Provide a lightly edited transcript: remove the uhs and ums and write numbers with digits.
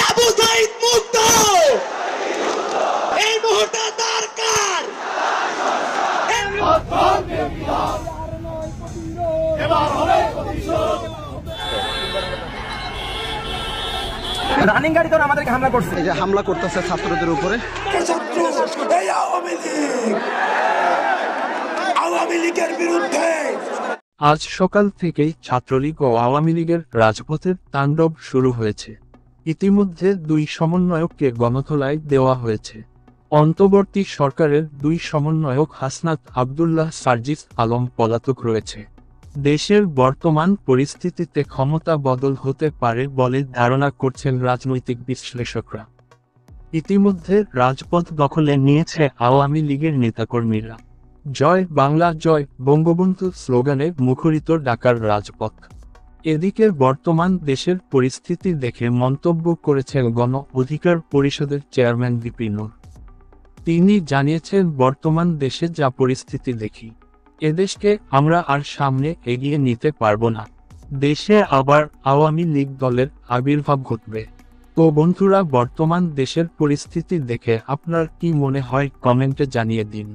আবু সাইদ মুক্ত এই মুহূর্তে দরকার রানিং গাড়ি তো আমাদেরকে হামলা করছে, এই যে হামলা করতেছে ছাত্রদের উপরে। আওয়ামী লীগের বিরুদ্ধে আজ সকাল থেকেই ছাত্রলীগ ও আওয়ামী লীগের রাজপথের তাণ্ডব শুরু হয়েছে। ইতিমধ্যে দুই সমন্বয়ককে গণধোলাই দেওয়া হয়েছে। অন্তর্বর্তী সরকারের দুই সমন্বয়ক হাসনাত আব্দুল্লাহ সার্জিস আলম পলাতক রয়েছে। দেশের বর্তমান পরিস্থিতিতে ক্ষমতা বদল হতে পারে বলে ধারণা করছেন রাজনৈতিক বিশ্লেষকরা। ইতিমধ্যে রাজপথ দখলে নিয়েছে আওয়ামী লীগের নেতাকর্মীরা। জয় বাংলা জয় বঙ্গবন্ধু স্লোগানে মুখরিত ঢাকার রাজপথ। এদিকে বর্তমান দেশের পরিস্থিতি দেখে মন্তব্য করেছেন গণ অধিকার পরিষদের চেয়ারম্যান ভিপি নূর। তিনি জানিয়েছেন, বর্তমান দেশে যা পরিস্থিতি দেখি, এদেশকে আমরা আর সামনে এগিয়ে নিতে পারবো না। দেশে আবার আওয়ামী লীগ দলের আবির্ভাব ঘটবে। তো বন্ধুরা, বর্তমান দেশের পরিস্থিতি দেখে আপনার কি মনে হয় কমেন্টে জানিয়ে দিন।